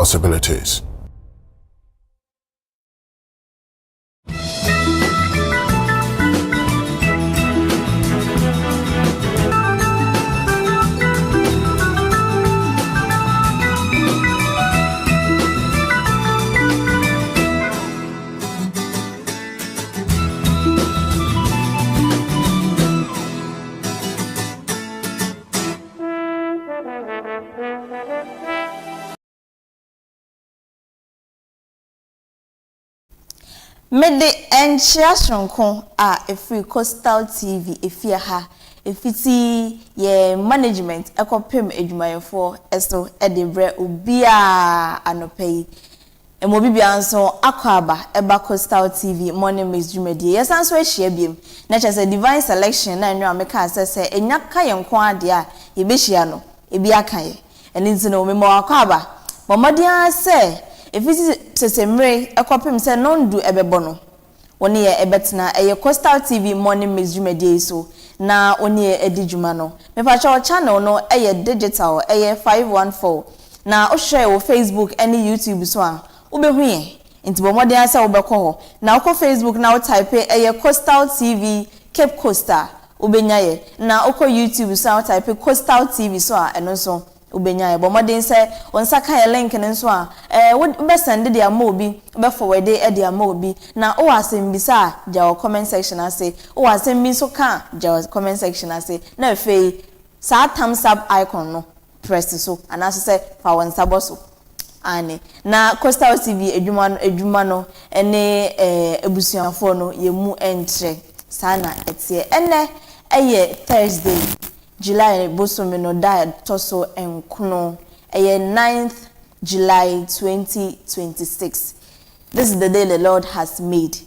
possibilities. Mede enchia shronko a free Coastal TV efia ha efiti ye management ekopem edwumayefo eso edebre obia anopei emobibia nso akwaba eba Coastal TV morning mix dwumadi yesanso ahia biem na chese divine selection na enwa meka asese enyaka yenko ade a yebehia no ebi akaye eni nzino memo akwaba momodia se efisi sesemre ekopem se nondu ebebono woni ye ebetna eye Coastal TV morning mix dwumadi so na oni edijuma no mepacha channel no eye digital eye 514 na o share wo Facebook any YouTube so a ubehu ye nti bomode asa ubekọ ho na uko Facebook na o type eye Coastal TV Cape Coastal ubenya ye na uko YouTube so a type Coastal TV so a eno so ubenya ye bomode nse onsa kan link ne so a we send dia ma obi be forward e dia ma obi na o asem bisa ja comment section ase o asem bi so kan ja comment section ase na fe sa thumbs up icon no press so and as say fa won saboso ane na Coastal TV edwuma no ene ebusuafo no yemu entre sana etie ene eye Thursday July bosomi no da toso enkuno eye 9th July 2026. This is the day the Lord has made.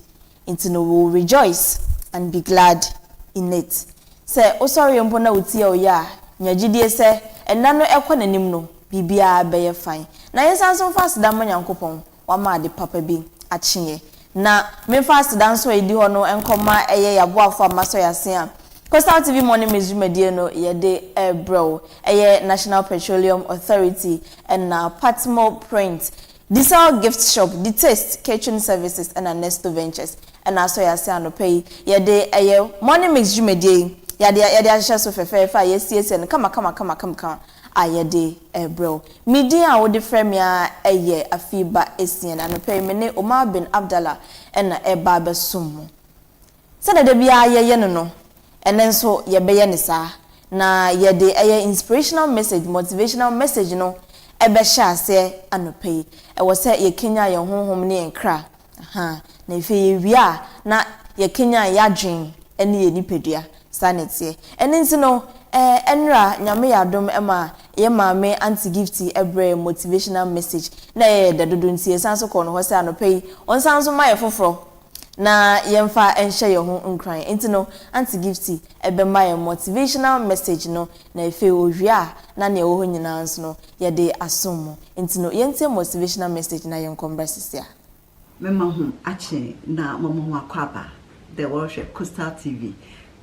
Into no will rejoice and be glad in it. Say o sorry mpona utie o ya nyagidie se enano ekọ nanim no bibia beye fine. Na yesanso fast da manyankopon wa ma de papa bi achie. Na me fast dan so edi ho no enkoma eye yaboafo amaso yase a Coastal TV morning mix dwumadi no yede bro eye National Petroleum Authority and na Patmo Print Diesel Gift Shop the Taste Kitchen Services and Nesto Ventures and also yase anopay yede eye morning mix dwumadi yade ahya so fefefa yesiese no kama ayede bro media wo de frame ya eye afiba esien anopay me ne OMAR bin ABDULLAH and eba besum sada de bia ye no enenso yebeye ne sa na yede eye inspirational message motivational message no ebe sha ase anopay wo se ye Kenya ye honhom ne enkra na ife ye wia na ye Kenya ya dwen ene ye nipedua sanete enensi no enra nyame yadom ema ye maame anti gifty ebre motivational message na ye dedodo ntie sanso ko no ho se anopay on sanso ma ye foforo na yemfa enhye ye ho nkran enti no anti gifty ebe ma ye motivational message no na efe owia na ne wo nyina nso no ye de asom enti no yente motivational message na ye nkombrasisia mema ho ache na momo ho akwaba the worship Coastal TV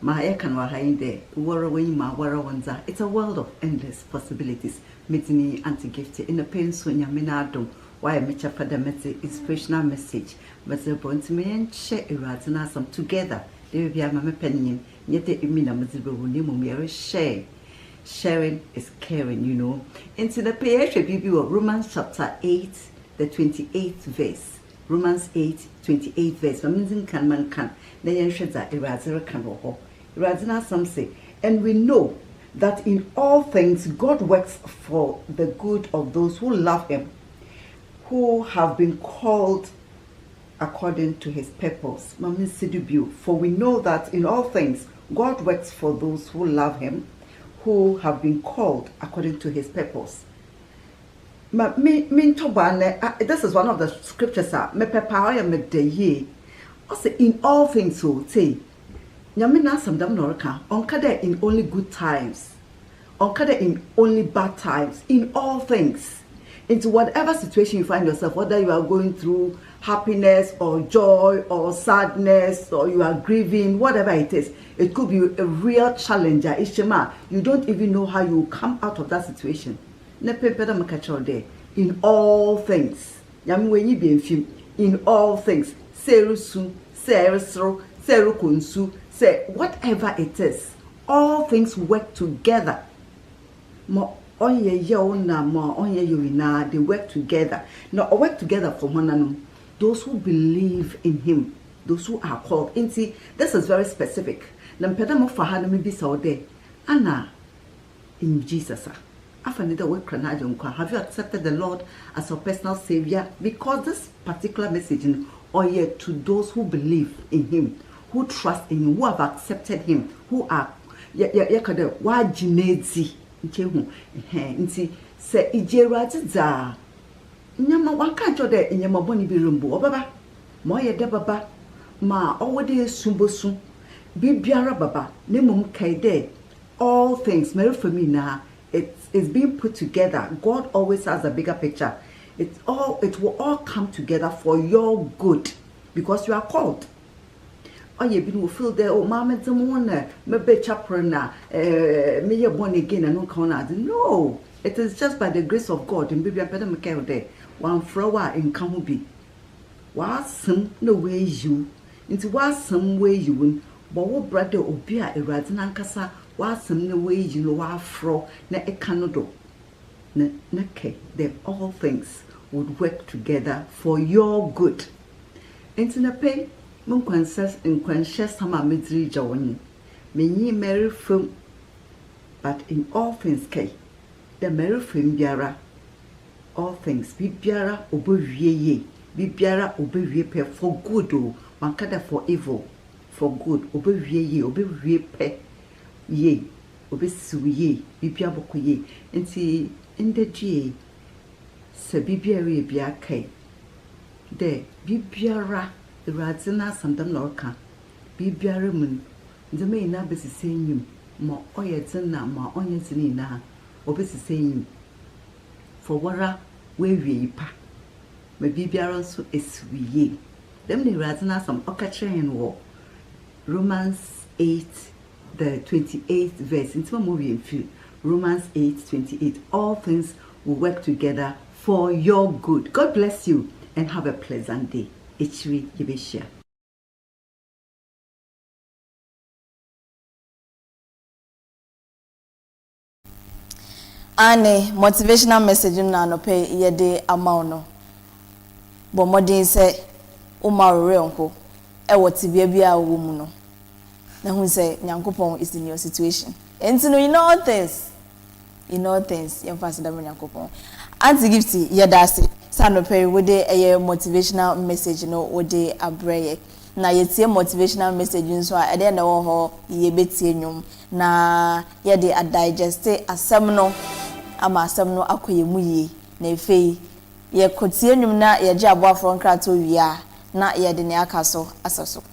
ma ye kan wa hain de woro wen ma woro wonza. It's a world of endless possibilities. Mitini anti gifty in a pain so nyame na adom why me cha fada meti inspirational message but the point me and share it na some together they be ma me penin yete imi na mzibe woni mo me share sharing is caring, you know. Into the page bibi of Romans chapter 8 the 28th verse. Romans 8:28 verse. Mamizin kan man kan na yen hweza irazere kan ho. Irazina some say, and we know that in all things God works for the good of those who love him, who have been called according to his purpose. Mami Sidubu, for we know that in all things God works for those who love him, who have been called according to his purpose. This is one of the scriptures. Also, in all things, so say, Yamina some dam norka, onkade in only good times, onkade in only bad times, in all things, into whatever situation you find yourself, whether you are going through happiness or joy or sadness or you are grieving, whatever it is, it could be a real challenger. Ishema, you don't even know how you come out of that situation. Ne pepeda makacho de in all things. Yami when you be in film, in all things. Serusu, serusro, serukunsu, say whatever it is, all things work together. Mo onye yo na mo onye yo na they work together. Now work together for one another. Those who believe in him, those who are called. Inti, this is very specific. Nampeda mo fahana mi bisa ode. Anna in Jesus. Have you accepted the Lord as your personal savior? Because this particular message to those who believe in him, who trust in him, who have accepted him, who are say ijera nyama wanka de nyama boni bi rumbu obaba mo ye de baba ma owode sumbosu bibiara baba ne mum kaide all things mary for me na it's being put together. God always has a bigger picture. It will all come together for your good because you are called. Oh, you will feel there. Oh, mama, someone maybe chaplain me you born again and no corner. No, it is just by the grace of God. And baby, I better make out there. One flower in Kamubi. Was some no way you into was some way you win. But what brother Obia a Radin Ankasa was some no way you know our fro na a canodo. Nake, that all things would work together for your good. Into the pay, Munquances in Quanches Sama Midri Jawani. Many merry film, but in all things, Kay, the merry film biara. All things be biara obewie be biara obewie for good o one kada for evil for good obewie pe ye obesuye be bia bokoye nti ndedie se bibiara bia kai de bibiara radina samdam lorka bibiara mun ndeme ina besise nyim mo oyedina ma onyezini na obesise nyim for wara we pa me bibiara so eswiye dem ne radina some okachren wo Romans 8 the 28th verse into movie in few Romans 8:28 all things will work together for your good. God bless you and have a pleasant day. Ichiri Yibeshia. Ane motivational message na no pay yede amount bo modin say OMAR renko e woti bia bia wo mu no na hu say nyankopon is in your situation and you know all things you fast da nyankopon anti gift yedase sa no pay we dey motivational message no we dey abreye na yetie motivational message nso a ede na wo ho yebetie nwum na yede a digest asem no ama asem no akoye mu yi na efei ye kotie nwum na ye gye aboafo nkrato wia na ye de ne aka so asaso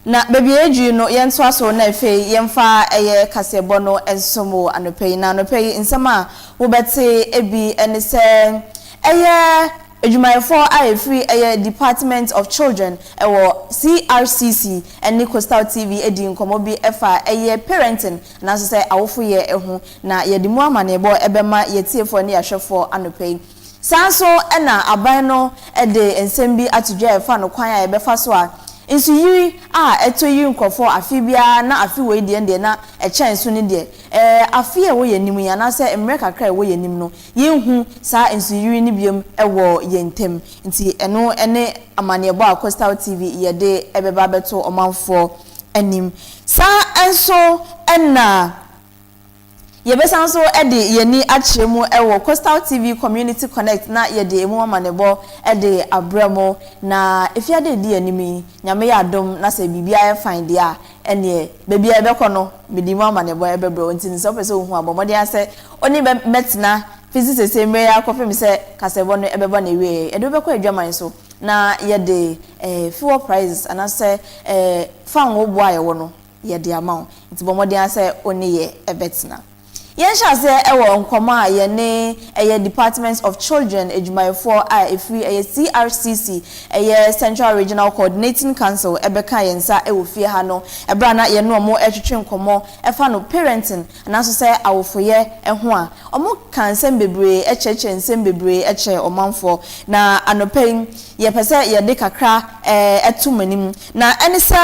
na baby eju no yenso aso na efe yemfa eye kasebo no ensomo anopai na anopai nsema wo bete ebi ene se eye ejumayefo free eye Department of Children ewo CRCC ene Coastal TV edi nkomo bi efa eye parenting na so se awofo ye ehu na ye dimu amane bo ebema yetiefo ne yahwefo anopai sanso ena aban no ede ensembi atudwa efa no kwan a ebefa so a insu yiri eto yiri nkofo afi bia na afi we de na echensu ne de afi e wo yanim ya na se emre kakra e wo yanim no yenhu sa insu yiri ne biem ewo yentem nti eno ene amanebo a Coastal TV ye de ebeba beto omanfo anim sa enso ena yebesan so ede yeni achiremu ewo Coastal TV Community Connect na yede emu amanebo ede abramo na efiade di animi nyame ya adom na se bibia e find dia ene bebia ebekọ no medimu amanebo ebebro ntini so pese ohun abomode ase oni betna physics emre ya kofem se kasebo no ebebo na ewe edo bekọ adwaman so na yede fuel prices anase fan wo bo ayewo no yede amount nti bomode ase oni ye ebetna Yensha se ewo nkoma ye ne eye Department of Children ejumayefo free eye CRCC eye Central Regional Coordinating Council ebeka yensa ewo fie ha no ebra na ye no mo etwetwe nkomo efa no parenting na so se awofoye eho a omo kan nsem bebre echeche nsem bebre eche omanfo na anopen ye pese ye de kakra etumanim na ene se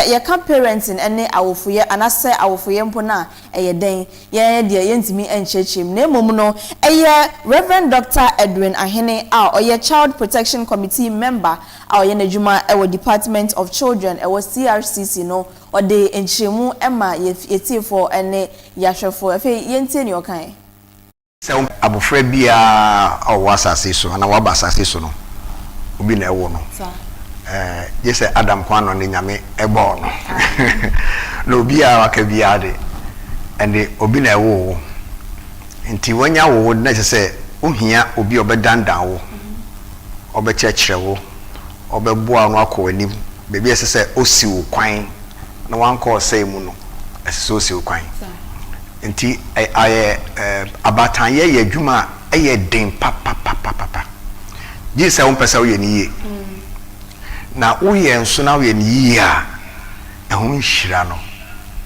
ye kan parenting ene awofoye anase awofoye mpo na eye den ye de yentimi enchechim na emom no eye Reverend Dr. Edwin Ahene oye Child Protection Committee member oye najuma ewo Department of Children ewo CRCC no ode enchemu ema yetiefo ene yahwefo efe yentie ni okan se abofra bia owasase so na wabasase so no obi na ewo no je se Adam kwano ne nyame ebo no no obi a waka bia de ende obi na ewo nti wanya wo na se ohia obi obedandan wo obechechire wo obeboa no akọ bebi ese osi wo kwan na wanko say mu no ese osi wo kwan nti abatan ye adwuma eye den papa jisa wo pesa wo ye ni ye na wo ye nso na wo ye ni ye a ehun nhira no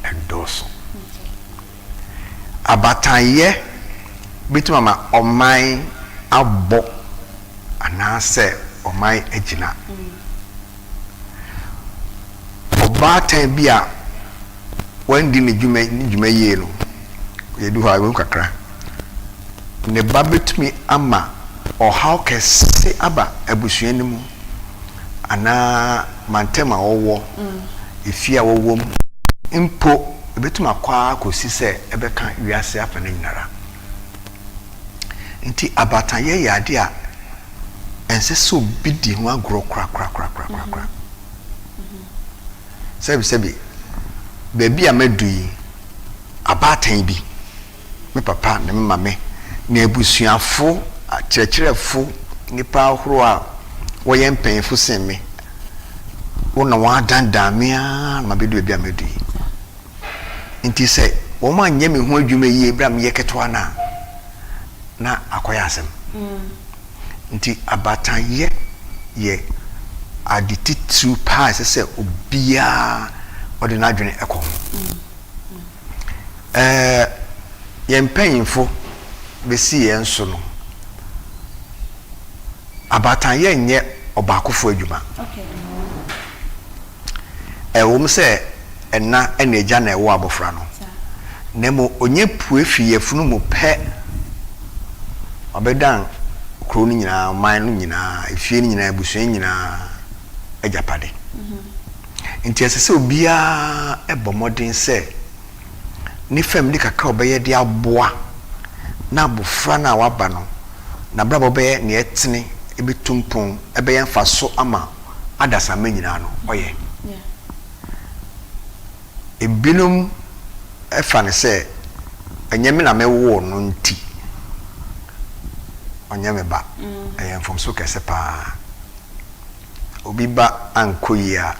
edoso abatan ye bituma ma oman abo anase oman ejina obatan bia wandi ne dwuma ye no yedu ha we kakra ne babetumi ama o how kese aba abusuanimu ana mantema wowo ifia wowo impo ebetuma kwa kosi se ebeka wiase afane nyinara nti abatan ye yade a ense so bidi ho agro kra sebi bebi amedu yi abatan bi me papa ne mama ne abusuafo akyerɛkyerɛfo nipa ahoro a woyɛ mpanyefo sen me wona wadandamia na mabedu bebi amedu yi nti se wo ma nyɛ me ho adwuma yi ebra me yɛketoa na akoya asem nti abatan ye adititu pa se obia ode na adwene ekɔ ye mpanyinfo besi ye nso no abatan ye nye obakofo adwuma wo se enna eneja na ewo abofra no nemo onye puefi ye funu mu pɛ obedan kro ni nyina man no nyina efie ni nyina abusua nyina ajapade nti asese obia ebomodin se ni family kakra obeye de aboa na abofra na waba no na brabo be ne etene ebetumpon ebeye mfaso ama adasa manyina no oye ebinum efane se enyeme na mewo no nti onyame ba from so kese pa obi ba ankoyia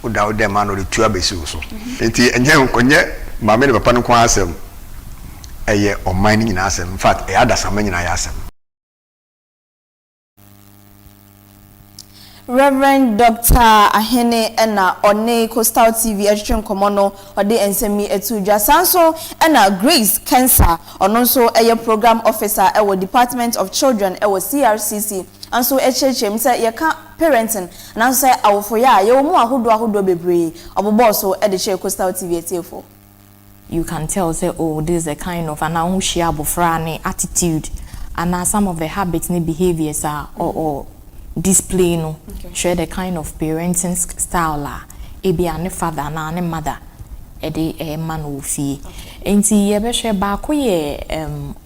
uda dem man no tua besi so enti enye nkonye maame ne papa no kwa asem eye oman ni nyina asem in fact e adasama nyina ya asem. Reverend Dr. Ahene ena one Coastal TV Education Komono ode ensemi etudwa sanso ena Grace Cancer ono so eye program officer ewo Department of Children ewo CRCC anso echechem say ye ka parenting and say awofo ya ye mu ahodo bebre obobo so e de che Coastal TV etiefo. You can tell say oh this is a kind of an ahunhia abofra ne attitude and some of the habits and behaviors are or display no share the kind of parenting style la ebi ane father na ane mother e man wo fie enti ye be share ba ko ye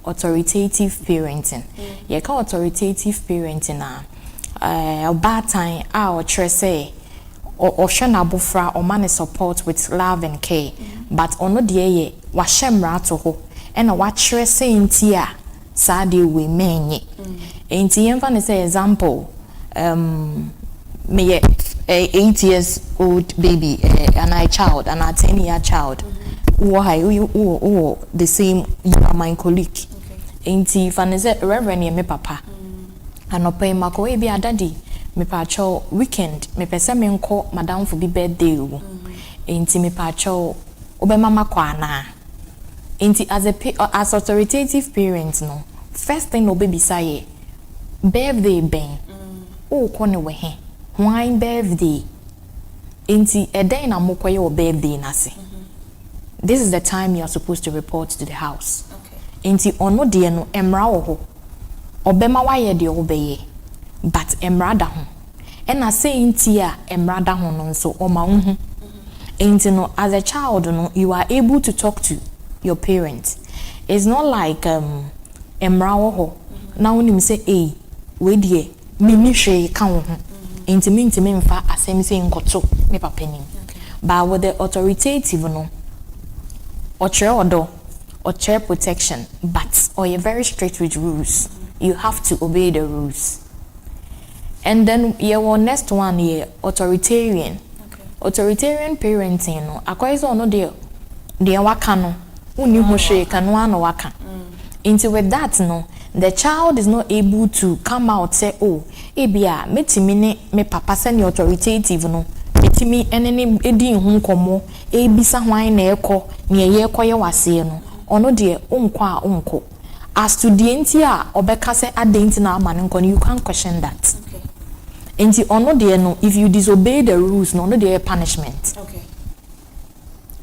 authoritative parenting ye ka authoritative parenting na bad time a o tre say o hwe na abofra o man support with love and care but ono de ye wa hyemra to ho e na wa tre say enti a sa de we menye enti yemfa ne say example me 8 years old baby and a child and a 10-year child who the same you are my colleague enti fanese reverend me papa anope mako e bia daddy me pa cho weekend me pese me nko madam for bi birthday o enti me pa cho obe mama kwa na enti as authoritative parents no first thing no baby say birthday ben o kone we he why birthday enti eden na mokoye o birthday na se this is the time you are supposed to report to the house enti ono de no emra wo ho obema waye de obeye but emra da ho ena say enti a emra da ho no so o ma hu enti no as a child no you are able to talk to your parents. It's not like emra wo ho na wonim say we die mimi hwe ka wo ho intimi mfa asem say nkoto me papa nim but with the authoritative no or chair protection but or you're very strict with rules. You have to obey the rules. And then your next one here authoritarian parenting no akwai so no de waka no uni ho hwe ka no ano waka into with that no the child is not able to come out say oh ebia metimi ne me papa say authoritative no metimi enene edi hu nkomo ebisa hwan na ekọ ne ye ekoye wase no ono de onko as to the entia obeka say adenti na amane nko you can't question that enti ono de no if you disobey the rules no de punishment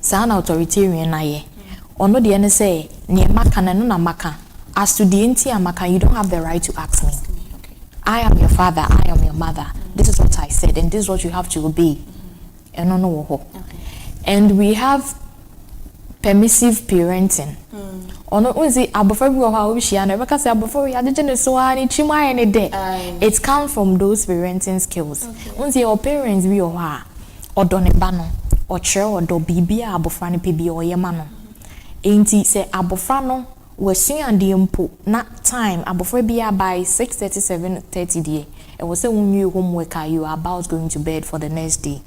sana authoritarian na ye ono de ne say ne maka na no na maka as to the entia maka you don't have the right to ask me. I am your father, I am your mother. This is what I said and this is what you have to obey. And we have permissive parenting. It comes from those parenting skills. Your parents be or donebano or chair or do bibi abofrani pibi or yamano. Ain't say abofrano we see and the impo not time abofra bia by 6:30 7:30 day. It was say when you homework you are about going to bed for the next day.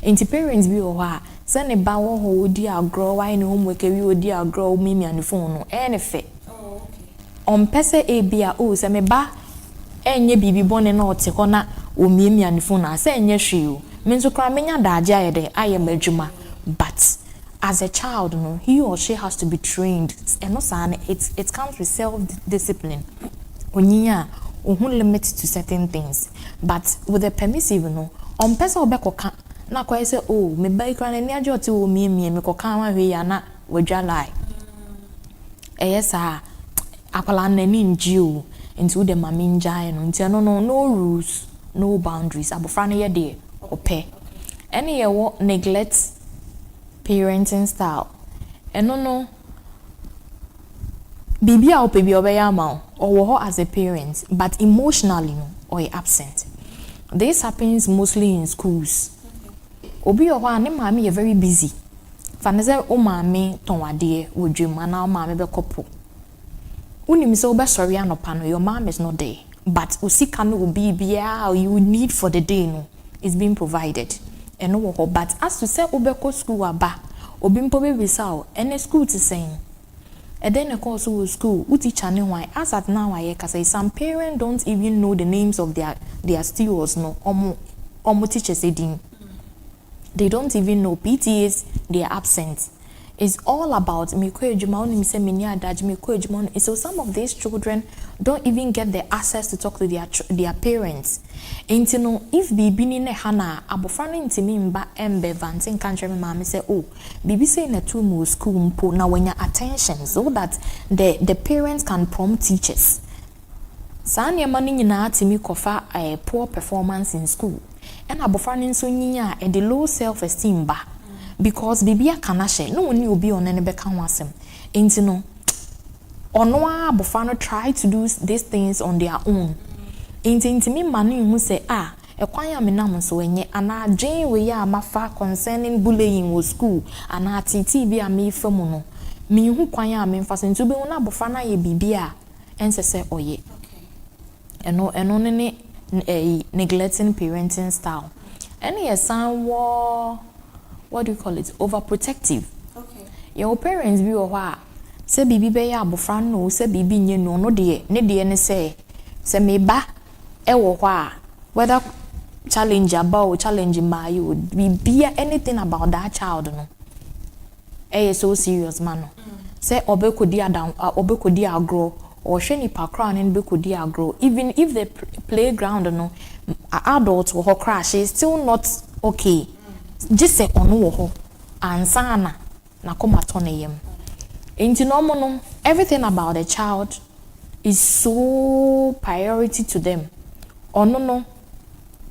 Ain't parents be or send a bow who dear grow why no homework we dear grow mimi on the phone no any fit. On pese a bia oh say me ba enye bibi bone na ote kona o mimi on the phone na say enye hwe o me nso kra menya daaje ayede ayem adwuma but as a child no he or she has to be trained and also it comes with self-discipline onyinya ohun limit to certain things but with the permissive no on person obekoka na kwa say oh me ba kra na ni aje ote o mimi me koka wa hwe ya na wadwa lai yes akwala na ni nji o into the mami njai no nti no rules no boundaries abofra na ye de ope any ye wo neglect parenting style no bibi a opebi obeya ma or wo as a parent but emotionally no or absent. This happens mostly in schools. Obi o ne mama is very busy faneze o mama tonwade wodwuma na o mama be kopo unim se obe sorry anopa no your mom is not there but usika no obi bia you need for the day no is being provided eno wo ho but as to say obeko school aba obi mpo be bisa ene school to saying and then of course school who teacher ne why as at now I say some parents don't even know the names of their stewards no omo teachers edin. They don't even know PTAs, they are absent. It's all about so some of these children don't even get the access to talk to their parents. And you know, if bibi ni ne hana abofrano intimi mba embe vanting country mama say oh bibi say na two mu school mpo na wenya attention so that the parents can prompt teachers. Sanya mani nyina atimi kofa poor performance in school. And abofrano nso nyinya and the low self-esteem ba. Because bibia kanashe no one will be on any beka wasem enti no ono abofano try to do these things on their own enti me manu hu say ekwan ya menam so enye ana adwen we ya mafa concerning bullying in school ana titi bi am ifamu no me hu kwan ya me mfa sentu be na abofana ye bibia ense se oye eno ne neglecting parenting style any san what do you call it? Overprotective. Okay. Your parents be or say bibi be ya abofran no say bibi nye no de ne say me ba e wo whether challenge about challenge ma you be anything about that child no. So serious man. Say obekodi adam obekodi agro or sheni pakran and bekodi agro even if the playground no adults will crash is still not okay. Just say ono wo ho ansana na komato ne yem enti no mo no everything about the child is so priority to them ono no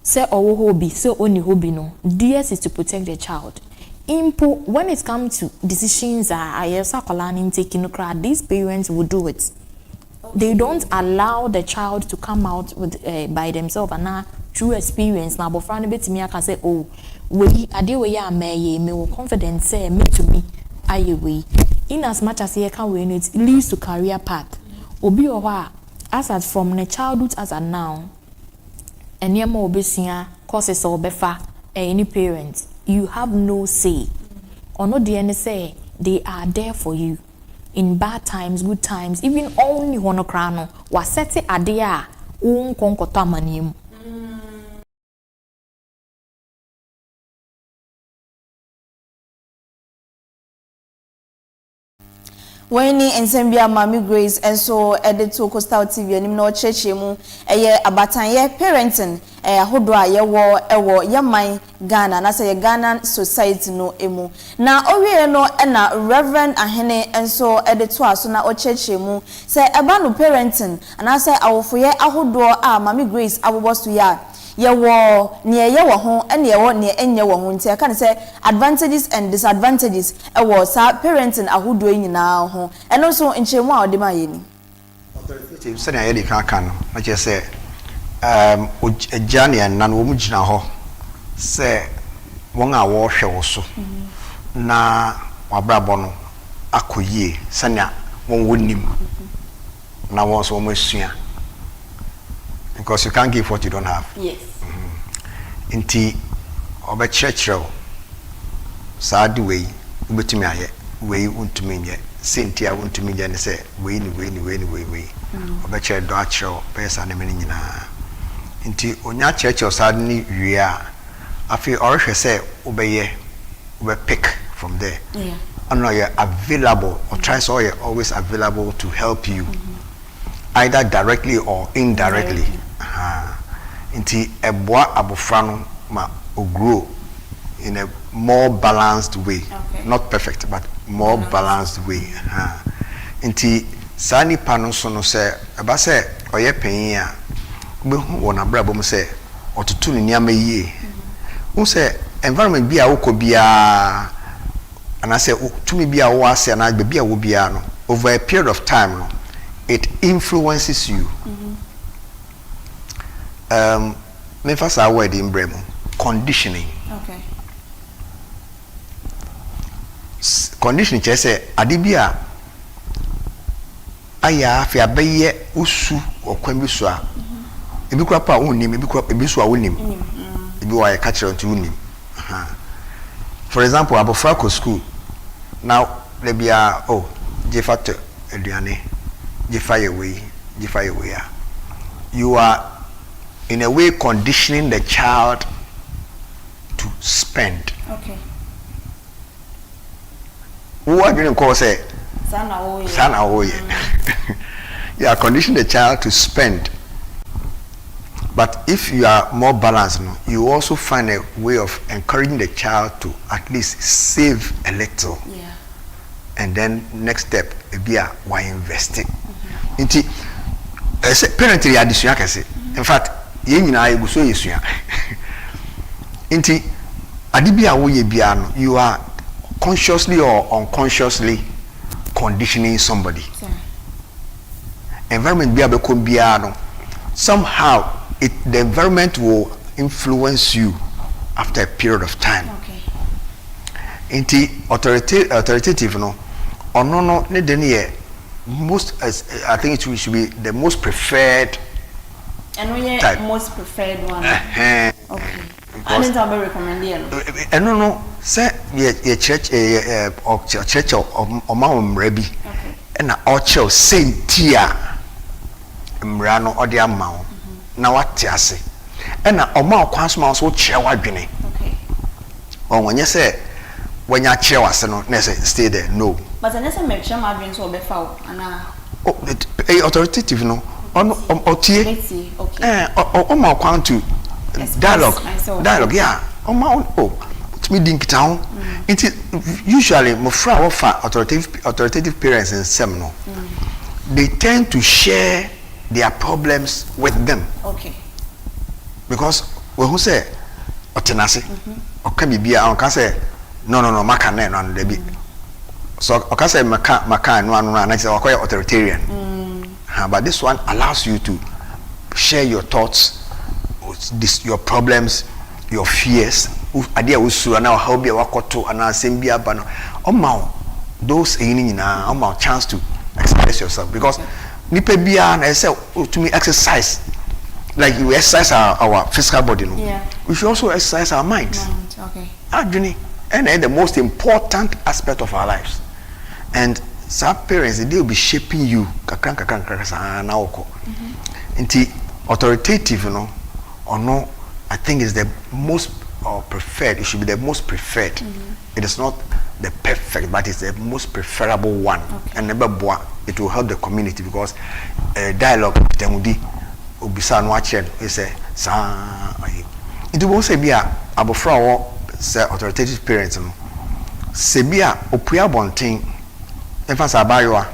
say owo hobby say oni hobby no DS is to protect the child impo when it comes to decisions ayesa kolani taking crowd these parents will do it. They don't allow the child to come out with by themselves and now through experience na bofrano betimi aka say oh we ade we ya me we confident say me to me aye we in as much as he can we it leads to career path obi o as at from the childhood as at now enema obesia courses obefa any parent you have no say ono de say they are there for you in bad times good times even only hono krano wa seti ade a won konkoto amanem. When in Zambia, Mami Grace, and so edit to Coastal TV, and no church, abatan parenting, hodra, ewo, yamai Ghana, and I say Ghana society no emu. Now, no, and Reverend Ahene, and so edit to us, so now church, say about parenting, and I say, I will for ye, hodra, Mami Grace, I was to ya. Yewo near yewo ho and yewo near enyewo ho nti aka say advantages and disadvantages ewo sa parenting ahodo nyina ho and also nchemu a ode ma ye ni authoritative say na ye dey kan no na che say ejane and nan wo mu gina ho say won a wo hwe wo so na wabrabo no akoyie sanya won wonim na won so mo sua. Because you can't give what you don't have. Yes. Inti obe churchro saadi way ubetumi aye way untumi nye sentia untumi nye ne say way ni obe church do achro pesa ne meni nyina inti onya church saadi ni wia afi orhwe say ube pick from there. Yeah. And now you're available or try so you're always available to help you. Either directly or indirectly. Inti eboa abofrano ma grow in a more balanced way. Okay. Not perfect, but more balanced way. Inti sani pano so no say eba say oye panyin a be hu wona brabo mo say otutu ni niam yie. Who say environment bi a woko bia and I say tumi bi a wo ase na bi a wo bia no over a period of time no it influences you. Me first a word in Bremo conditioning. Okay. Conditioning che say adibia aya fi abaye usu okwan bi so a ebi kura pa unim ebi kura ebi so a unim ebi wa ka kire nti unim For example, abofra ko school. Now there be jefa eduane, jefa away. You are in a way conditioning the child to spend. Okay. What do you call say? Sana oye. You are conditioning the child to spend. But if you are more balanced, you also find a way of encouraging the child to at least save a little. Yeah. And then next step, be why investing. Inti, parentally addition can say. In fact, I go so yesua. Inti, adibia wo ye biano, you are consciously or unconsciously conditioning somebody. Sorry. Environment biya be kon biano. Somehow the environment will influence you after a period of time. Okay. Inti authoritative no no ne de ne most I think it should be the most preferred. And we are most preferred one. Okay. I didn't have a recommendation. No say ye church church or mama Rugby. Okay. And na same tia mrano or the amount. Na what ase. And na oma kwansoma so kire wadwene. Okay. When you say when you kire wase no na say stay there no. But unless I make sure my dreams will be foul and authoritative no otie. Okay. Oma kwan to dialogue yeah. Oma to me dink town. It usually mofra offer authoritative parents in seminal. They tend to share their problems with them. Okay. Because when who say otenase or can be on can say no maka no and debi. So okay say maka no and I say okay authoritarian. But this one allows you to share your thoughts, your problems, your fears. Idea usu na how be wakoto and assembly abano. Those chance to express yourself because nipa bia na say to me exercise like we exercise our physical body no. Yeah. We should also exercise our minds. Okay. Adwene and the most important aspect of our lives. And some parents they will be shaping you kakran na oko. Nti authoritative no or no I think is the most preferred. It should be the most preferred. It is not the perfect, but it's the most preferable one. Okay. And never it will help the community because dialogue temudi obisa no achen is a sa it will say bia abofra wo say authoritative parents no se bia opua bonten emphasize abayoa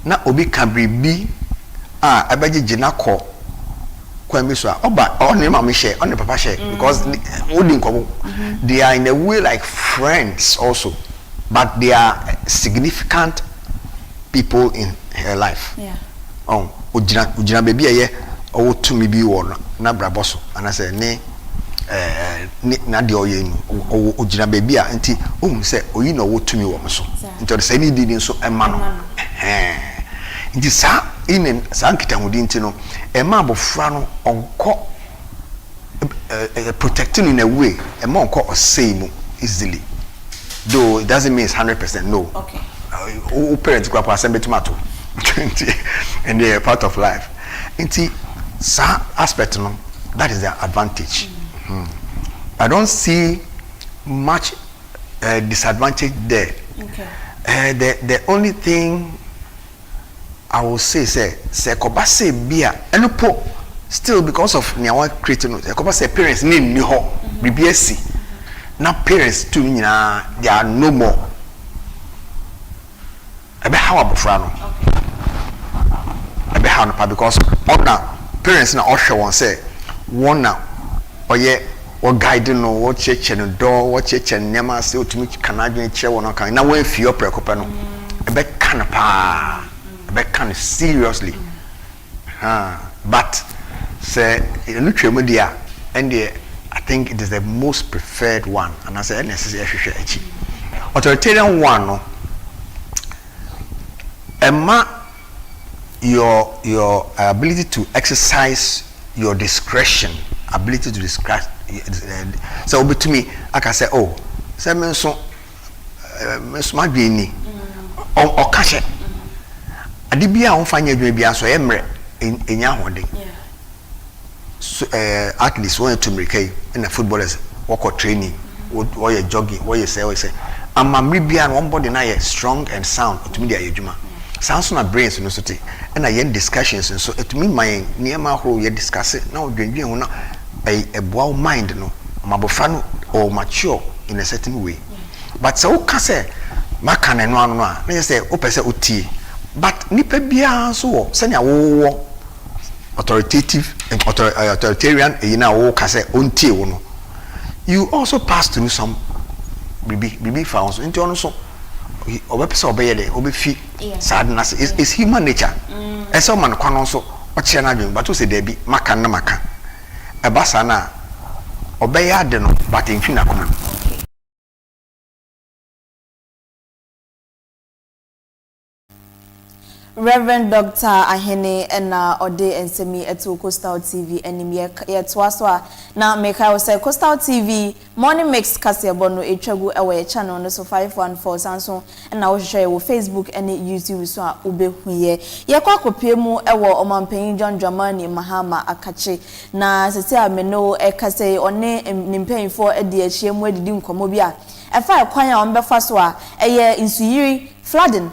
na obi kan bribi abaje gina ko kwami so oba on ne mama share on the papa share because they are in a way like friends also but they are significant people in her life. Yeah. Ujina baby aye o to me bi wo na brabo so ana say ne na de oye nu ujina baby a nti o say oyi na wo to me wo so nti say ni di so ema no nti sa in sankita hudi nti no ema abofra no onko protecting in a way ema onko osei mu easily though it doesn't mean it's 100% no. Okay. Parents go up assembly tomato and they are part of life. Inti sa aspect no that is the advantage. I don't see much disadvantage there. Okay. The only thing I will say koba say bia enopo still because of nyawa creating koba say parents need ni ho BBSC now parents too nyina they are no more ebe how abofra no ebe how no because other parents na ohwe won say one na oye o guide no wo cheche no do wo cheche nyama say otumi kana dwen kire won kan na wan fi oprekopa no ebe kan pa ebe kan seriously but say no twemu dia and I think it is the most preferred one and I say necessary hwehwe achi authoritarian one no Emma, your ability to exercise your discretion, ability to discuss. So to me, I can say, oh, say me so my dweni o kashe ade bia wo fanya adwuma bia so emre enya hode so at least when to make in the footballers work training or you jogging or you say amamri bia one body na strong and sound to me dia adwuma sounds na brains no so te and I discussions so it me my niema ho you discuss it na odwendwen ho na a bow mind no mabofa no or mature in a certain way but so ka say maka na no ano a na say o pese otie but nipa bia so wo se nya wo authoritative and authoritarian you know ka say ontie wo no you also pass through some bibi founds into ono so obepese obeyede obefi sadness is human nature ese man kwano so o kire na dwen but o se da bi maka na maka ebasa na obeya de no but enfi na koma Reverend Dr. Ahene and Ode and Semi eto Coastal TV and ye twaso na meka we say Coastal TV morning mix kase bono etwagu ewe channel no so 514 sanso na wo hwehwe wo Facebook and YouTube so a obehuye ye kwa kopie mu ewo omampanyin John Dramani Mahama akache na sese ameno ekase one nimpanyfo edi ahie mu adidi nkomo bi a efa kwan a ombefa so a eye insuyiri flooding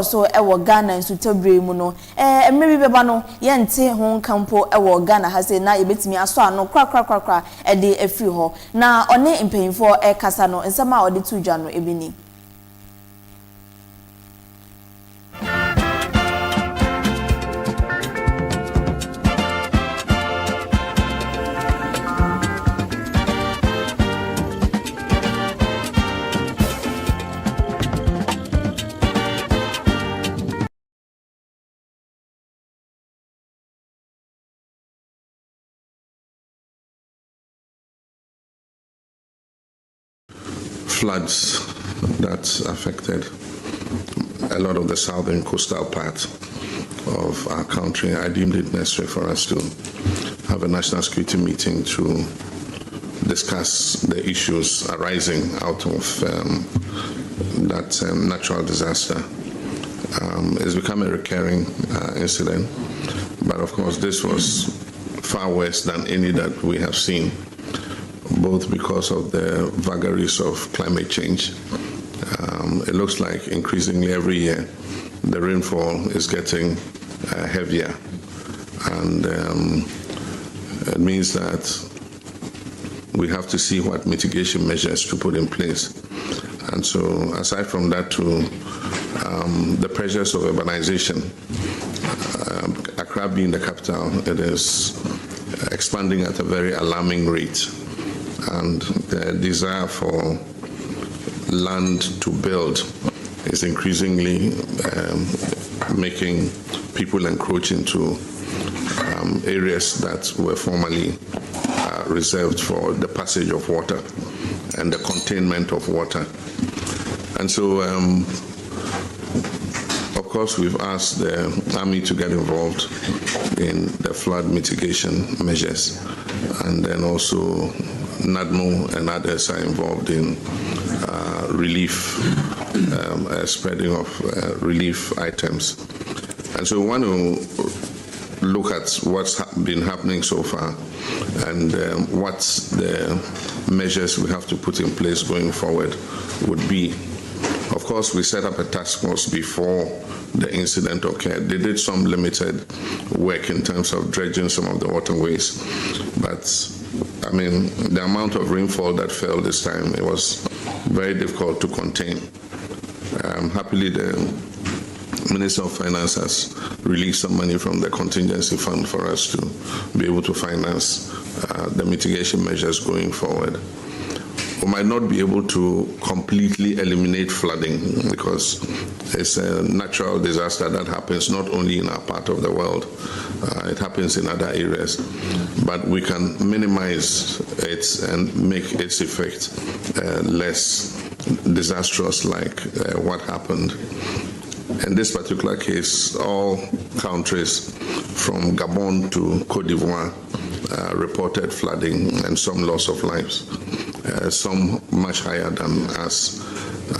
so ewo Ghana nsutobre mu no emmebi beba no yente ho kampo ewo Ghana ha se na yebetimi aso ano kra ede afiri ho na one mpanyinfo kasa no nsema ode tudwa no ebini floods that affected a lot of the southern coastal part of our country. I deemed it necessary for us to have a national security meeting to discuss the issues arising out of that natural disaster. It's become a recurring incident, but of course this was far worse than any that we have seen, both because of the vagaries of climate change. It looks like increasingly every year the rainfall is getting heavier, and it means that we have to see what mitigation measures to put in place. And so aside from that, to the pressures of urbanization, Accra being the capital, it is expanding at a very alarming rate. And the desire for land to build is increasingly making people encroach into areas that were formerly reserved for the passage of water and the containment of water. And so, of course, we've asked the Army to get involved in the flood mitigation measures, and then also NADMO and others are involved in relief, spreading of relief items. And so we want to look at what's been happening so far and what the measures we have to put in place going forward would be. Of course, we set up a task force before the incident occurred. They did some limited work in terms of dredging some of the waterways, but I mean, the amount of rainfall that fell this time, it was very difficult to contain. Happily, the Minister of Finance has released some money from the contingency fund for us to be able to finance the mitigation measures going forward. We might not be able to completely eliminate flooding because it's a natural disaster that happens not only in our part of the world, it happens in other areas. But we can minimize it and make its effect less disastrous, like what happened. In this particular case, all countries from Gabon to Cote d'Ivoire reported flooding and some loss of lives. some much higher than us.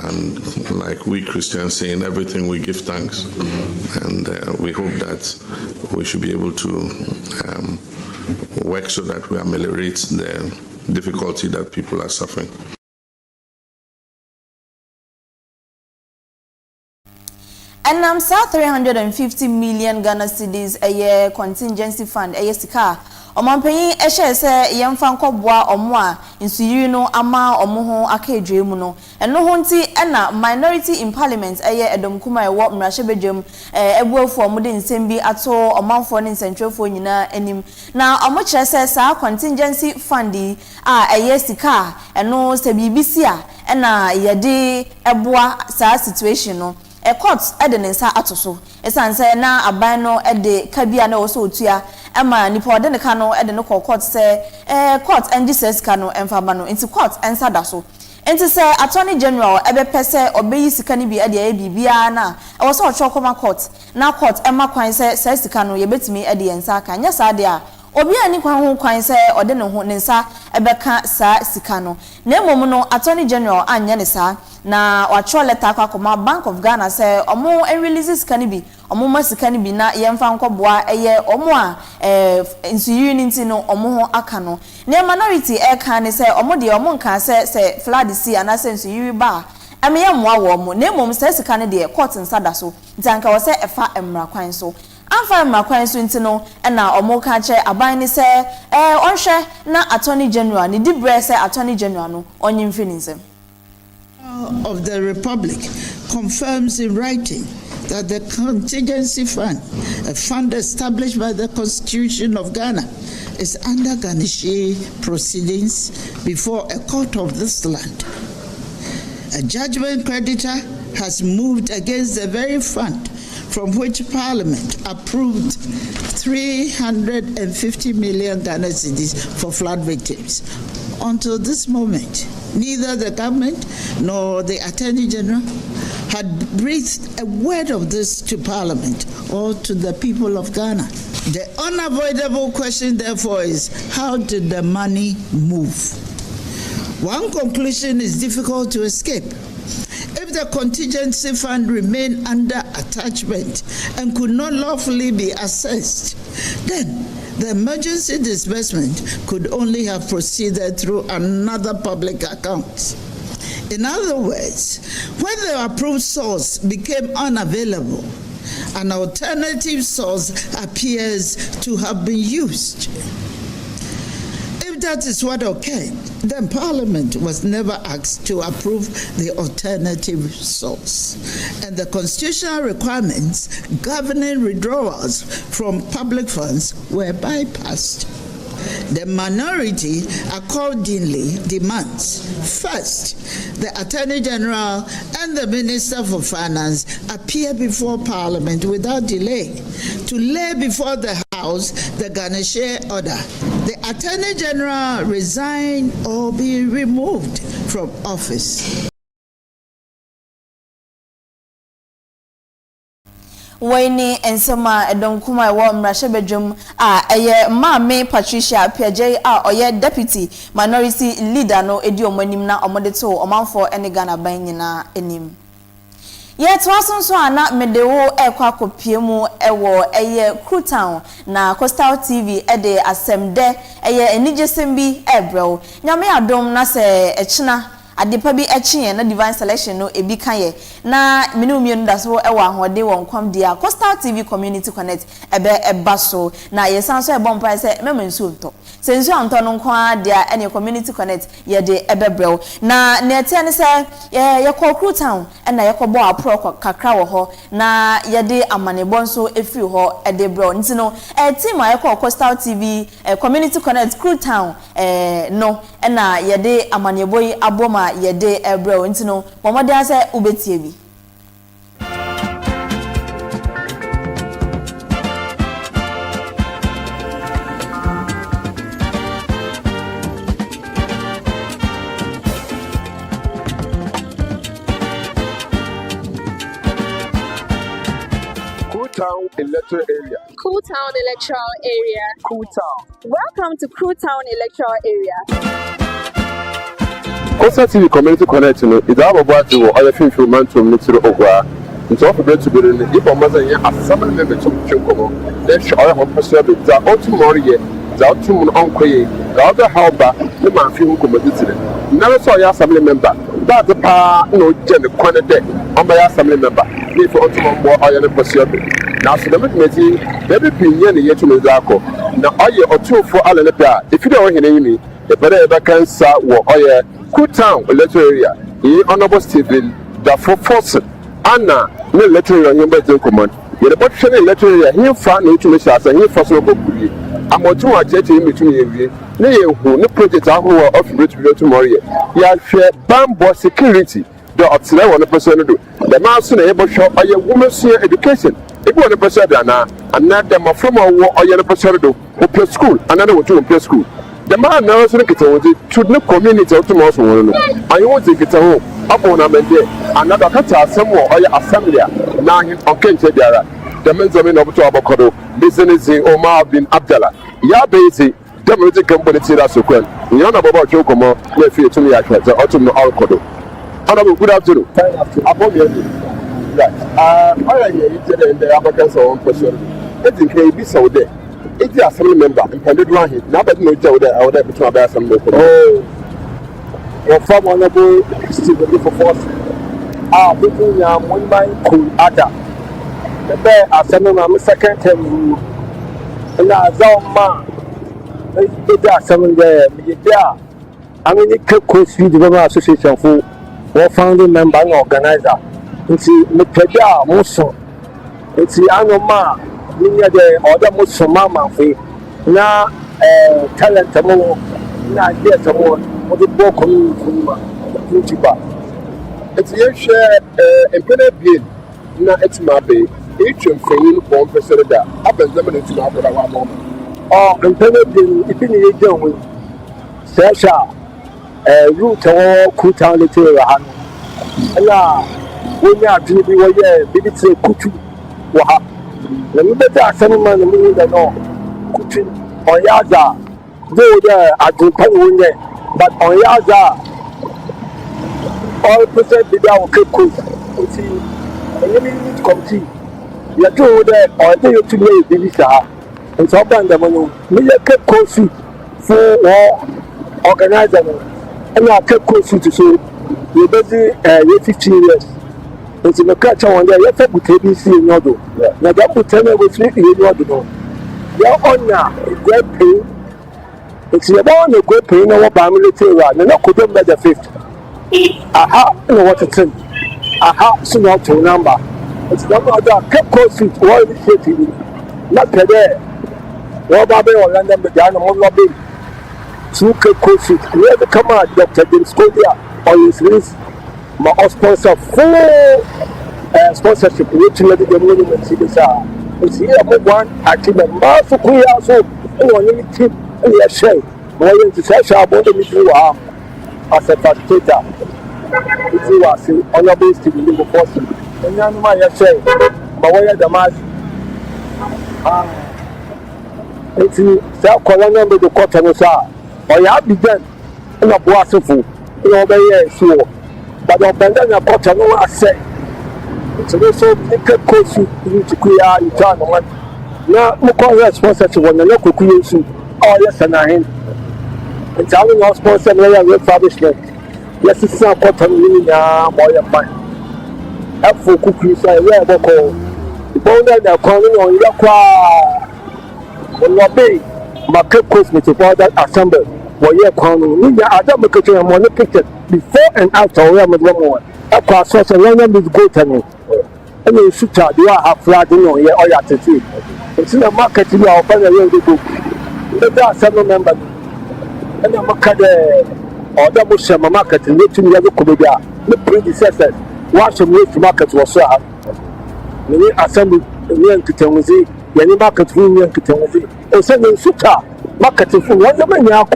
And like we Christians say, in everything we give thanks. And we hope that we should be able to work so that we ameliorate the difficulty that people are suffering. And I'm 350 million Ghana cedis a year contingency fund a year sika. Omampenyi ehye se yemfa nkobua omo a insuyiri no ama omo ho akadwe mu no eno ho nti na minority in parliament eye edomkuma ewo mrahye ebuafu omo de nsem bi ato omanfo ne nsentwefo nyina anim na omo kire se sa contingency fund a eye sika eno se bibisi a na yede eboa sa situation no a court edenensa atoso esanse na aban no ede kabia na oso otua ama nipa ode ne ka no ede no court se court NGSS ka no emfaba no into court ensa da so enti se attorney general ebe pese obeyi sika ni bi ede e bibia na e wo so ochokoma court na court ema kwan se sika no ye betimi ede ensa ka nya sa de a obi ani kwan ho kwan se ode ne ho ne nsa ebeka sa sika no na emom no attorney general anya ne sa na wacho letter akoma Bank of Ghana say omo release sika ni bi omo ma sika ni bi na yemfa nkoboa eye omo a insuyiri nti no omo ho aka no na minority e kan ne say omo de omo nka say flood sea na say insuyiri ba ameye moa wo omo na emom say sika ne de court nsada so ntanka wo say efa emra kwan so amfa emra kwan so nti no na omo ka che aban ni say onhwe na attorney general ni dibre say attorney general no onyi mfinisem of the Republic confirms in writing that the contingency fund, a fund established by the Constitution of Ghana, is under garnishee proceedings before a court of this land. A judgment creditor has moved against the very fund from which Parliament approved 350 million Ghana cedis for flood victims. Until this moment, neither the government nor the Attorney General had breathed a word of this to Parliament or to the people of Ghana. The unavoidable question, therefore, is how did the money move? One conclusion is difficult to escape. If the contingency fund remained under attachment and could not lawfully be assessed, then the emergency disbursement could only have proceeded through another public account. In other words, when the approved source became unavailable, an alternative source appears to have been used. If that is what occurred, then Parliament was never asked to approve the alternative source, and the constitutional requirements governing withdrawals from public funds were bypassed. The minority accordingly demands, first, the Attorney General and the Minister for Finance appear before Parliament without delay to lay before the House the garnishee order. The Attorney General resign or be removed from office. Wayne ensema edonkuma ewo mrahye bedwum a eye maame Patricia Piaje a oye deputy minority leader no edi omanim na omode to omanfo ene Ghana ban nyina enim ye to asonso ana medewo ekwa kopiemu ewo eye Crutown na Coastal TV ede asemde eye enigesem bi ebrew nyame adom na se echina adepa bi echiye na divine selection no ebi kaye na minumie no daso e wa hode won kwam dia Coastal TV Community Connect ebe ebaso na yesanso e bom price memensu nto sensu anto no kwa dia ene Community Connect ye de ebebrew na nete ne se ye ko Crutown na ye ko bo apro kakra wo ho na ye de amanebo nso efiri ho e de brew ntino team a ye ko Coastal TV Community Connect Crutown no na ye de amanebo yi aboma yede ebrew ntino momode ase ubetie bi Cooltown Electoral Area. Cooltown Electoral Area. Cooltown. Welcome to Cooltown Electoral Area. Coastal TV Community Connect no is our about to other film man to Mr. Ogwa. It's all for to be in the deep of Mazan as some member to Chukomo. Then show our home person with the Autumn the Autumn Uncle, the other helper, the man film community. Never saw your assembly member. That's the power no gender quantity on my assembly member. If Autumn more iron possible. Now, so the meeting, baby Pinion yet to Mizako. Now, I or two for Alanapa. If you don't hear me, the better vacancy or oil. Good town, letter area. He honorable Stephen, the for force. Anna, no letter area, you better command. You're the bottom letter area. He found no to Miss Asa, he for so good. I'm on 2 hours in between you. No project I who are off to tomorrow. You have share bamboo security. The observer on the person do. The master able show or your woman's education. If one person and not them from a war or your person do who play school, another one to play school. The man knows the should not community tomorrow. I want to get a home upon a man there. Another cutter somewhere or your assembly. Now him on Kent. The men's of Abocado, business in OMAR bin ABDULLAH. Ya busy, the company so well. You know about Jokomo, where fear to me at the autumn Alcodo. Honorable, good afternoon. Upon your right. I am here in the Americans on person. I think he be so there. It's a family member and pended one hit. Now, but no joke there, I would have to about some local. Oh, your farm honorable Stephen for force. Between one mind cool other. The bear as a second term, and as our man, it's a 7 there. I mean, it could coach you the association for founding member and organizer. It's Mpedia Musso. It's the annual man, near the other Musso Mamma. Now, talent more, now, yes, more of the book community. It's your share in Being. Now, it's my baby. Each and for 1 percent that happens limited to after one moment. Oh, and then if you need to do Sasha, root or cool town little. And now, when you are to be where you say Kutu, Waha. Let me better some man the moon than all. Kutu or Yaza, though there I do Penny, but on Yaza, all percent without Kutu. And you need to come. You are told that or do you to make the visa and so on the money. We are kept coffee for organizer and I kept coffee to say you're busy 15 years. It's in the catch on there. You have to ABC in order. Now that would tell me with me in order. Your honor is great pain. It's about a great pain over by military and I couldn't make the 5th. Aha, you know what it's in. Aha, so not to number. It's not about kept coaching to all the city. Not today. What about London, but I don't want to be. So kept coaching. We have to come out, Dr. Dinscodia, or his list. My sponsor full sponsorship, which let the money and see this out. It's here, one acting a mass of queer, so one in the team, and you say, well, to say, I want to meet you as a facilitator. If you are saying, honorable to be able to and young man, I say, but where the mask? It's South Carolina with the cotton was out. Or you have begun in a boissonful, in all the so. But the bandana cotton, I say. It's also kept coaching to create in China. Now, no call sponsorship when the local creation. Oh, yes, and I am. It's having our sponsor refurbishment. Yes, it's not cotton in boy of mine. For cookies, I wear the call. The bone they're calling on your car. When you be, my kept coach with the border assemble. While you're calling, I don't make a money picture before and after we are with 1 more. Across such a random with good tennis. And you should try, you are flooding on your oil to see. It's in the market, you are open a little book. There are 7 members. And I'm a cadre or double share my market in which you have the predecessors. Watch the way to market was so hard. Many assembly to Tennessee, many market room to Tennessee. And sending Suta, marketing for 1 million.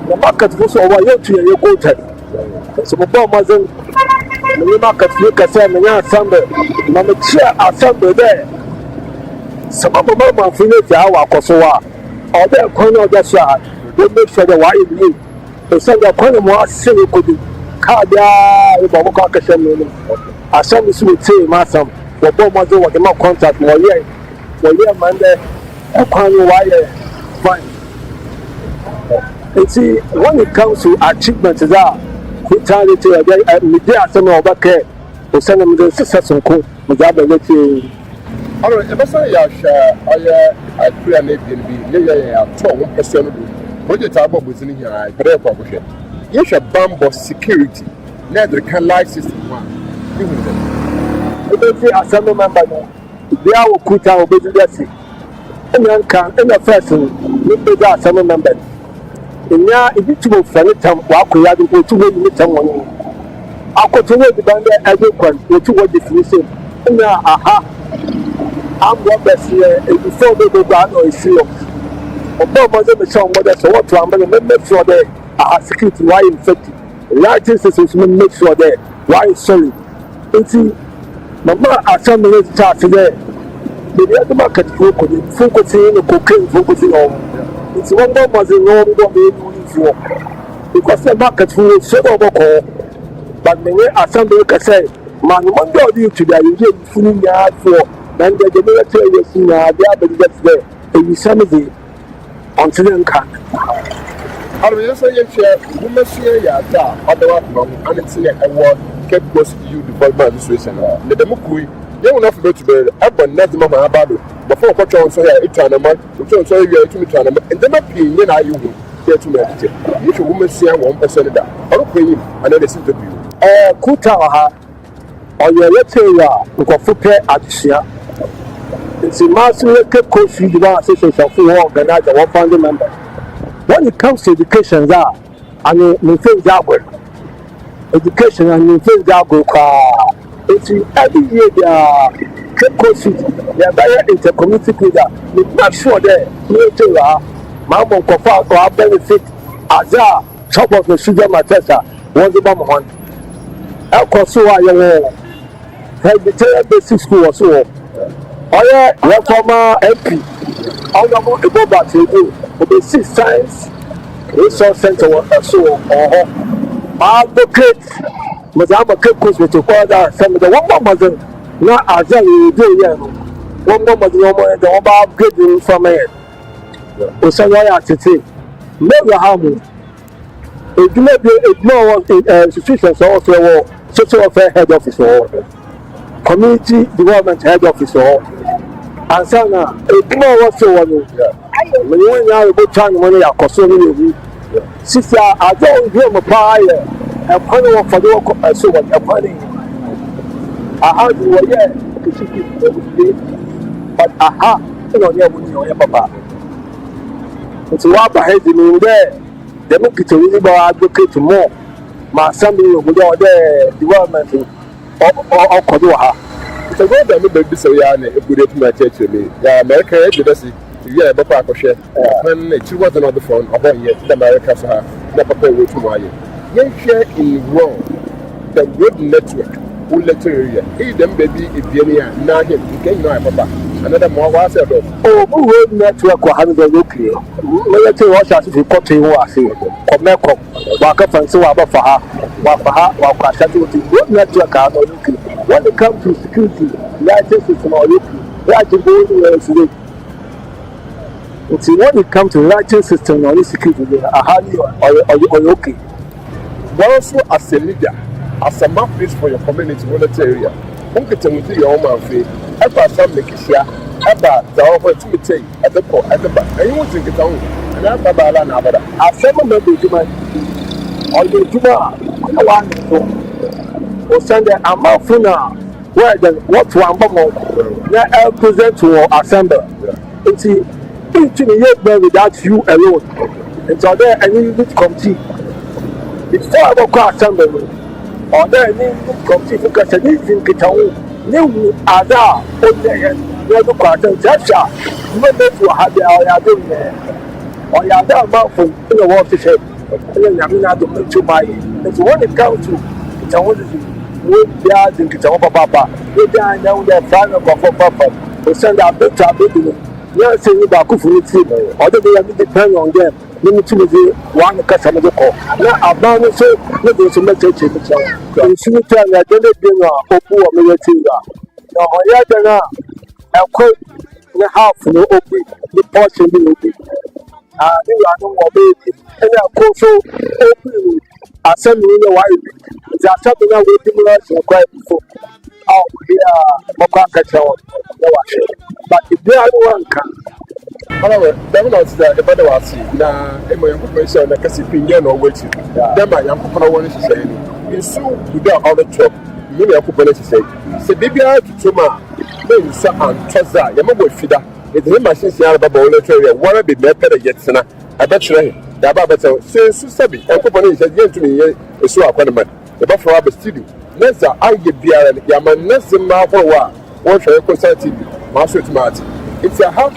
The market was over here to your go to. So, Bob many market look at them and assemble. Mamma chair assemble there. Some of them are finished our Kosoa. Or their corner of the shard. They make sure the white leave. send a corner more silly could be Cardia, Bobocasha. I saw this with say, Massam, what Bob was doing, what the more contact, more yet. Well, yeah, Monday, I can't wire. Fine. And see, when it comes to achievements, brutality, media, some of our care, or send them the successful court, without the letting. All right, if I say, I pray and maybe a 1%. What you talk about was in here, I pray for you. You should bump of security, neither can life system one. I don't see assembly member. They are quit our business. And then can, in the first, we are assembly member. In ya ibitumo fani tam wako ya do to we meet someone akotowe the band every kwan to what definition na aha am what best here before we go down or serious obo mo se me show mo dey so what to am make sure there security why infected right systems make sure there why solid until mama assembly start there the other market focusing on cocaine focusing on it's one more was in Rome for because the market for so over but many assembly can say man one day to the idea fooling yard for then the military was in the other gets there and you send it until then can I will say you must see ya other and it's a award kept goes you development administration the democracy you will not forget to be up on next mama about it before what you say it's an amount which you say you are to me and then opinion are you here to meditate you should woman see 1% that I don't pay him another interview kuta or your letter go prepare at share it's a massive coach the association for organize the 100 members when it comes to education I mean me think that way education and me think that go it's every year they are coach they are very intercommunity leader we make sure that Mamma Kofa or benefit as a top of the sugar matessa was the bomb one. El Kosoa, your head the basic school or so. Oh, yeah, reformer MP. All the more to go back to you for the 6 science resource center or so. Or advocate, Madame Coach with the father, some of the one mother, not as you do. One more the about getting from here. Osa ya tete no hamu eduma bi institutions also social welfare head office or community development head office or ansana eduma also one me won ya go try money yakoso ni ewu sisia ajo bi mo pa ye e kwani wo fado ko so what e kwani aha di wo ye kisiki but aha no ye woni o ye papa it's what I had in there. They make it a really advocate more. My assembly of the development or Kodoha. it's a good that maybe so yeah if we did my church me yeah America just yeah papa ko share when it was another phone of yet the America so na papa we to my yeah share in wrong the road network will let area hey them baby if you na him you can know papa another more was said oh road network wa hanu the okay we tell what shall we cut you wa say komeko wa ka fancy wa ba fa ha wa kwa shati road network are not okay when it comes to security lighting system or okay that is going it's when it comes to lighting system or security or okay also as a leader as a mouthpiece for your community military area unketemuti your own man ever some make sure ever the opportunity at the port at the back and you want to get on and after bala na bada asema mebe juma oye juma wa no o send amafuna where then what one bomb na present to assembly it's into the year without you alone it's there any unit committee before I go assembly or there any unit committee because anything get on new ada o there you go quarter jasha no make you have the or you do or you ada amafun in the work say nyamina do to buy it when it comes to it's all we are the kita papa we are now the fan of papa we send our better baby yes you back for it or they depend on them to me one customer call. Now, about so let us make a change. In Sweden, I don't know who are military. Now, I had a quote and a half no open the portion will be. You are no baby, and I also open. I send you the wife. It's a something I will do quite before. Oh, yeah, but if they are one can. However, them not that the better was na emo information na kasi pinye no wait. Them I am papa one is saying. In so without all the chop, you me akopana to say. Se bibia to tuma, me sa and toza, ya mo fida. It the machine say about all the area. One be better yet na. I bet you da ba better. Say so sabi, akopana is saying to me so akwana. The buffer up studio. Nessa I get biara ya man nessa ma for wa. One share consulting. Maso to Martin. It's a half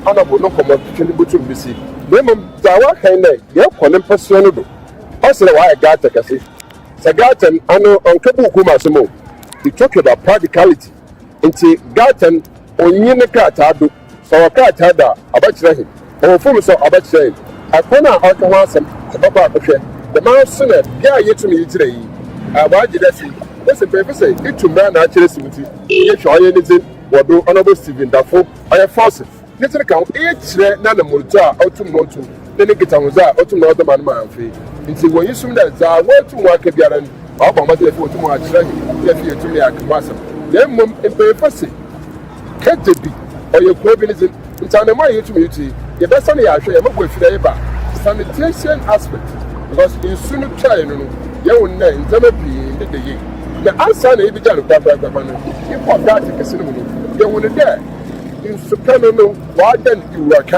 honorable no common to be seen. Women, Zawa Hene, your column personal. Also, why I got a cassie. Sagatan, I know on Kabu Kumasumo. We talk about practicality. Into Gatan on Yenakata, so a cat had about him, or from so about saying, I found out how to answer about the man sooner, yeah, yet to me today. I wanted to see. Listen, paper say, it to man actually, if you are anything. Wado honorable Stephen Dafo aya forces little count each na na multa autumn montu then get on za autumn no man man fe nti when you sum that za watu wa ka biara ni ba ba ma te fo autumn a kira ni ya fi tumi akmasa dem mom e fase kadebi oye ko bi ni nti na ma yetumi yuti ye besa na ya hwe ye magwa fi da ba sanitation aspect because in sunu try no ye won na ntama bi ndi de ye na answer na e bi jalo papa no important kesi no you want there in Supremo, why then you work?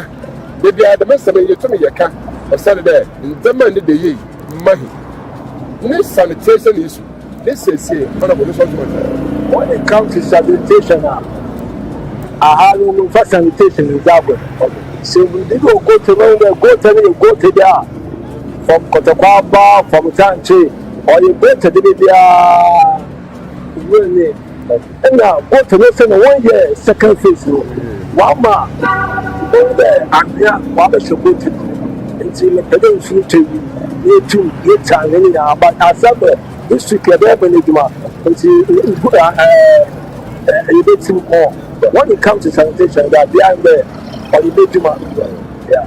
Maybe I had the message you told me, you can't. I said there in the man the ye, money. This sanitation issue. This is here, when it comes to sanitation, I have no for sanitation in Zimbabwe. So we did go to go to there from Kotakwaba, from Tanchi, or you go to the really. And now, go to listen 1 year, second phase. One man, go there, and yeah, what is your good until the day future, you too, you time, anyhow. But as ever, this week, you're there, until you get some more. But when it comes to sanitation, that behind there, or you get yeah.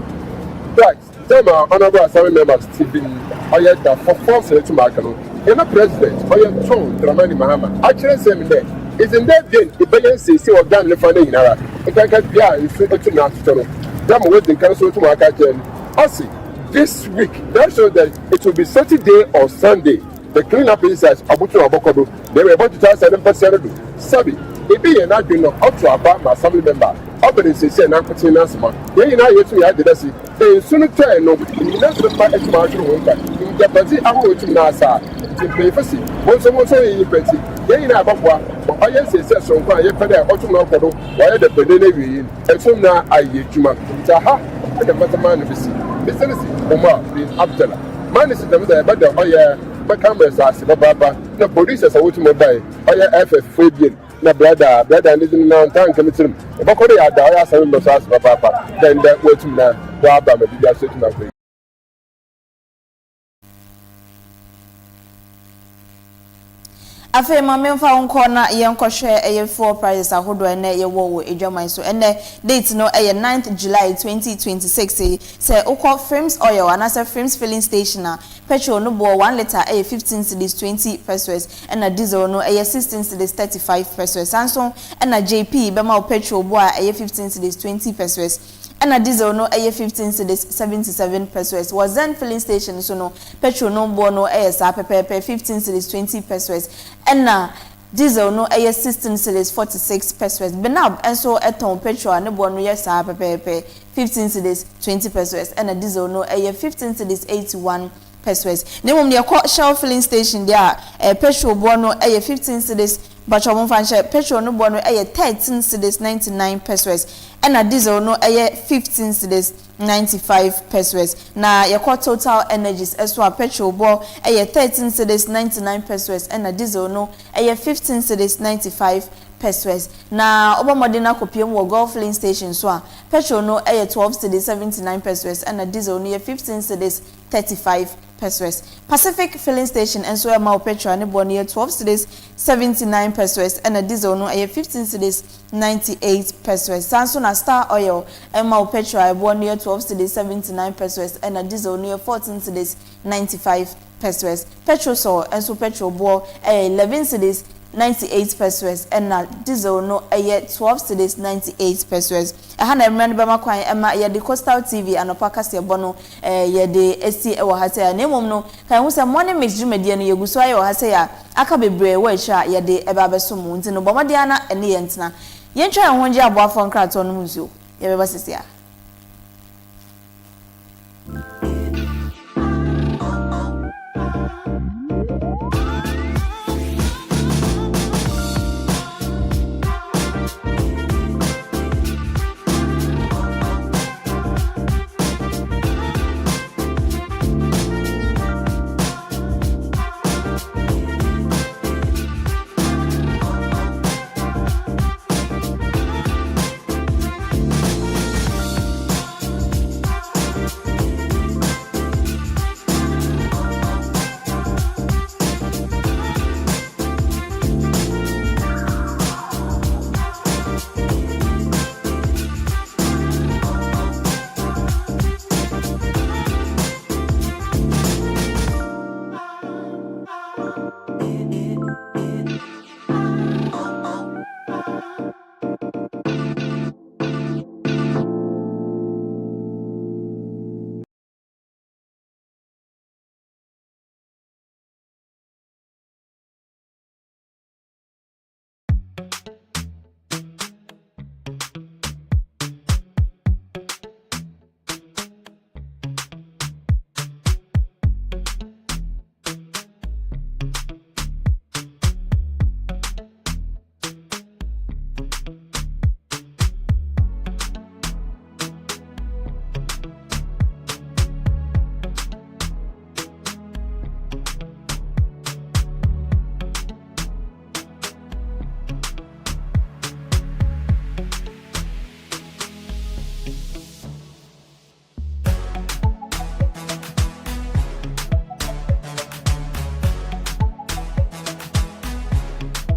Right, them are honorable assembly members, Stephen, I had that for force to Marcano. You're not president, or you're John Dramani Mahama. Actually, same day. It's in that day, the balance is still done the funding in Ara. If I can be a free to National, them with the council to Marcajan. Also, this week, that shows that it will be Saturday or Sunday. The cleanup is as Abutu Abokodo. They were about to tell 7%. Sabi, if you are not doing up to about my family member, opening say, and I'm putting an answer. Then I yet to add the Desi. They soon turn no, in the part of my in the party, I will to Nasa. Pay for see. Once in Pretty. Then in Ababa, I say, so I pay the autumn Kodo, while the Benelli, and so now I yet to my Taha, and the Mataman of the sea. Listen, Omar, being Abdullah. Man is the better, oh yeah, my cameras are Baba, the police as a automobile, oh yeah, FF Fabian. Na brother living now time coming to him. If I could have died, I said, Papa, then that way to now, Baba, maybe that's it now. Afe ma memfa wonko na yenkohwe eye 4 prizes ahodo ene ye wo edwaman so ene date no eye 9th July 2026 say ukọ Frames Oil anasa Frames filling station na petrol no bo 1 liter eye 15 cedis 20 pesos ena diesel no eye 16 cedis 35 pesos Samsung ena JP bema petrol bo eye 15 cedis 20 pesos ena diesel no eye 15 cedis 77 pesos was then filling station so no petrol no bo no eye sa pepe 15 cedis 20 pesos ena diesel no eye 16 cedis 46 pesos benab enso eton petrol ne bo no ye sa pepe 15 cedis 20 pesos ena diesel no eye 15 cedis 81 pesos nemom ne ko Shell filling station there petrol bo no eye 15 cedis but your fanche petrol no bo no eye 13 cedis 99 pesos ena diesel no eye 15 cedis 95 pesos na your Total Energies eso petrol bo eye 13 cedis 99 pesos ena diesel no eye 15 cedis 95 pesos. Na oba modena kopiem wo Gulf Lane station so a petrol no 12 cedis 79 pesos and a diesel no 15 cedis 35 pesos. Pacific filling station and so ma petrol ne bo no 12 cedis 79 pesos and a diesel no 15 cedis 98 pesos. Sanso na Star Oil and ma petrol bo no 12 cedis 79 pesos and a diesel no 14 cedis 95 pesos. Petrol so and so petrol bo 11 cedis 98 pesos and na diesel no 12 cedis 98 pesos. Aha na emre be makwan ema ye de Coastal TV anopa se bono ye de esi e wo hase ya nemom no kan hu se morning mix jumedie no yeguso aye wo hase ya aka bebre wo ehwa ye de eba beso mu nti no bomode ana ene ye ntena ye ntwa ho nje abo afon krato no muzo ye be basisi ya.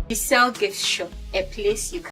We sell gift shop, a place you can